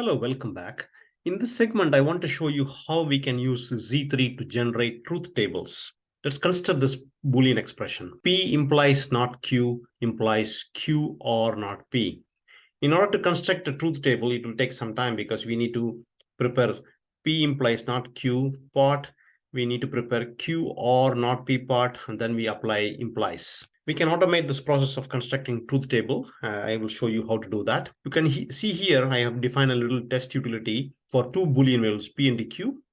Hello, welcome back. In this segment, I want to show you how we can use Z3 to generate truth tables. Let's consider this Boolean expression. P implies not Q implies Q or not P. In order to construct a truth table, it will take some time because we need to prepare P implies not Q part. We need to prepare Q or not P part, and then we apply implies. We can automate this process of constructing truth table. I will show you how to do that. You can see here, I have defined a little test utility for two Boolean values, P and Q.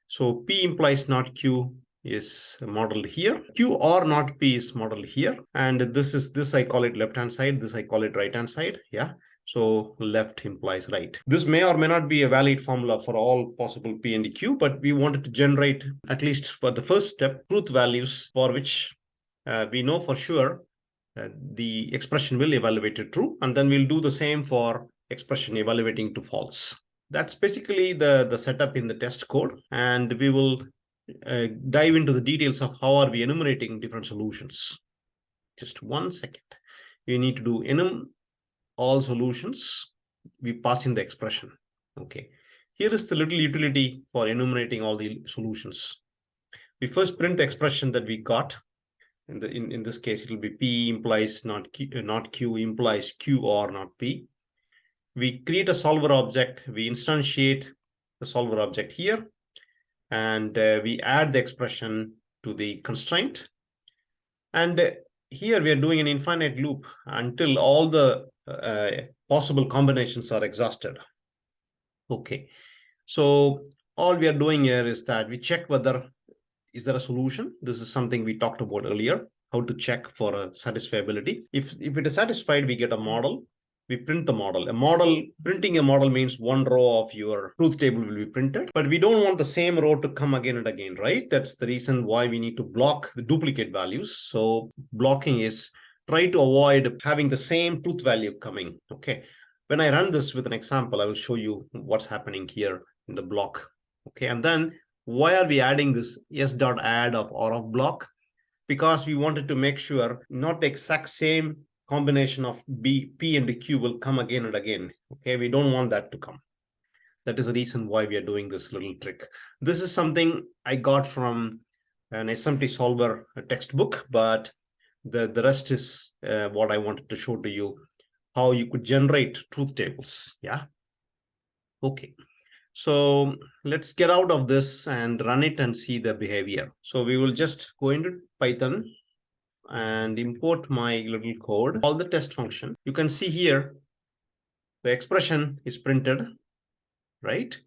So P implies not Q is modeled here. Q or not P is modeled here. And this I call it left-hand side. This I call it right-hand side. Yeah. So left implies right. This may or may not be a valid formula for all possible P and Q, but we wanted to generate, at least for the first step, truth values for which we know for sure the expression will evaluate to true, and then we'll do the same for expression evaluating to false. That's basically the setup in the test code, and we will dive into the details of how are we enumerating different solutions. Just 1 second. We need to do enum all solutions. We pass in the expression. Okay. Here is the little utility for enumerating all the solutions. We first print the expression that we got. In this case, it will be P implies not Q implies Q or not P. We create a solver object. We instantiate the solver object here. And we add the expression to the constraint. And here we are doing an infinite loop until all the possible combinations are exhausted. Okay. So all we are doing here is that we check whether is there a solution. This is something we talked about earlier, how to check for a satisfiability. If it is satisfied, we get a model. We print the model. Printing a model means one row of your truth table will be printed, but we don't want the same row to come again and again, right? That's the reason why we need to block the duplicate values. So blocking is try to avoid having the same truth value coming. Okay. When I run this with an example, I will show you what's happening here in the block. Okay. And then why are we adding this s.add of or of block? Because we wanted to make sure not the exact same combination of P and Q will come again and again. Okay, we don't want that to come. That is the reason why we are doing this little trick. This is something I got from an SMT solver textbook, but the rest is what I wanted to show to you, how you could generate truth tables. Yeah. Okay. So let's get out of this and run it and see the behavior. So we will just go into Python and import my little code, call the test function. You can see here, the expression is printed, right?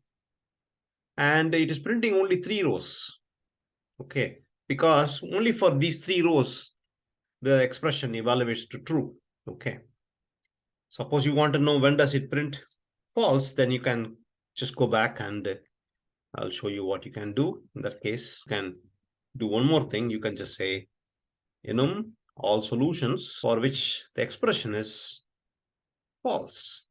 And it is printing only 3 rows. Okay, because only for these 3 rows, the expression evaluates to true. Okay. Suppose you want to know when does it print false, then you can just go back and I'll show you what you can do. In that case, you can do one more thing. You can just say enum all solutions for which the expression is false,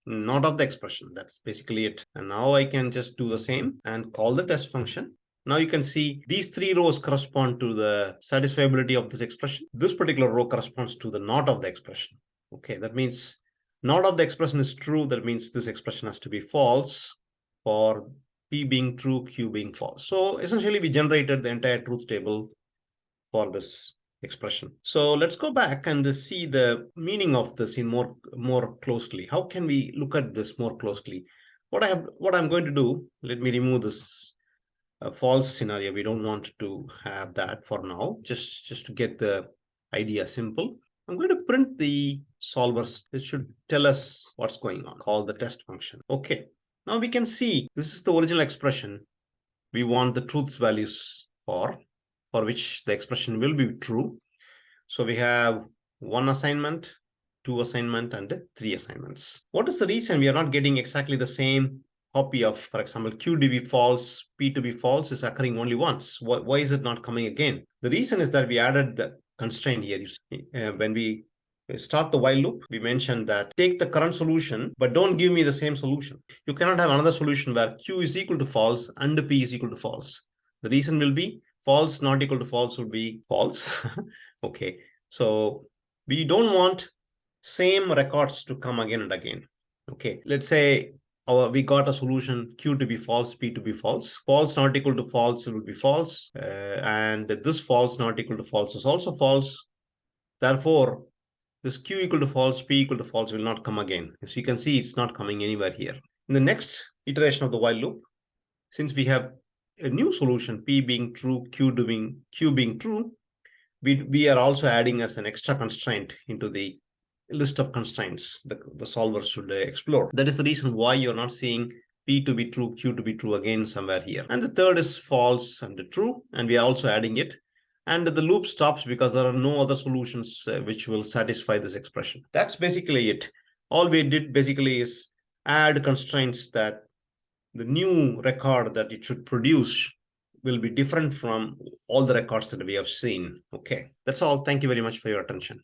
not of the expression. That's basically it. And now I can just do the same and call the test function. Now you can see these 3 rows correspond to the satisfiability of this expression. This particular row corresponds to the not of the expression. Okay, that means not of the expression is true. That means this expression has to be false for P being true, Q being false. So essentially we generated the entire truth table for this expression. So let's go back and see the meaning of this in more closely. How can we look at this more closely? What I'm going to do, let me remove this false scenario. We don't want to have that for now, just to get the idea simple. I'm going to print the solvers. It should tell us what's going on. Call the test function. Okay. Now we can see this is the original expression. We want the truth values for which the expression will be true. So we have 1 assignment, 2 assignment, and 3 assignments. What is the reason we are not getting exactly the same copy of, for example, Q to be false, P to be false is occurring only once? Why is it not coming again? The reason is that we added the constraint here. When we start the while loop, we mentioned that take the current solution, but don't give me the same solution. You cannot have another solution where Q is equal to false and P is equal to false. The reason will be false not equal to false would be false. Okay, so we don't want same records to come again and again. Okay, let's say we got a solution Q to be false, P to be false. False not equal to false will be false. And this false not equal to false is also false. Therefore, this Q equal to false, P equal to false will not come again. As you can see, it's not coming anywhere here. In the next iteration of the while loop, since we have a new solution, P being true, Q being true, we are also adding as an extra constraint into the list of constraints the solver should explore. That is the reason why you're not seeing P to be true, Q to be true again somewhere here. And the third is false and true, and we are also adding it. And the loop stops because there are no other solutions which will satisfy this expression. That's basically it. All we did basically is add constraints that the new record that it should produce will be different from all the records that we have seen. Okay, that's all. Thank you very much for your attention.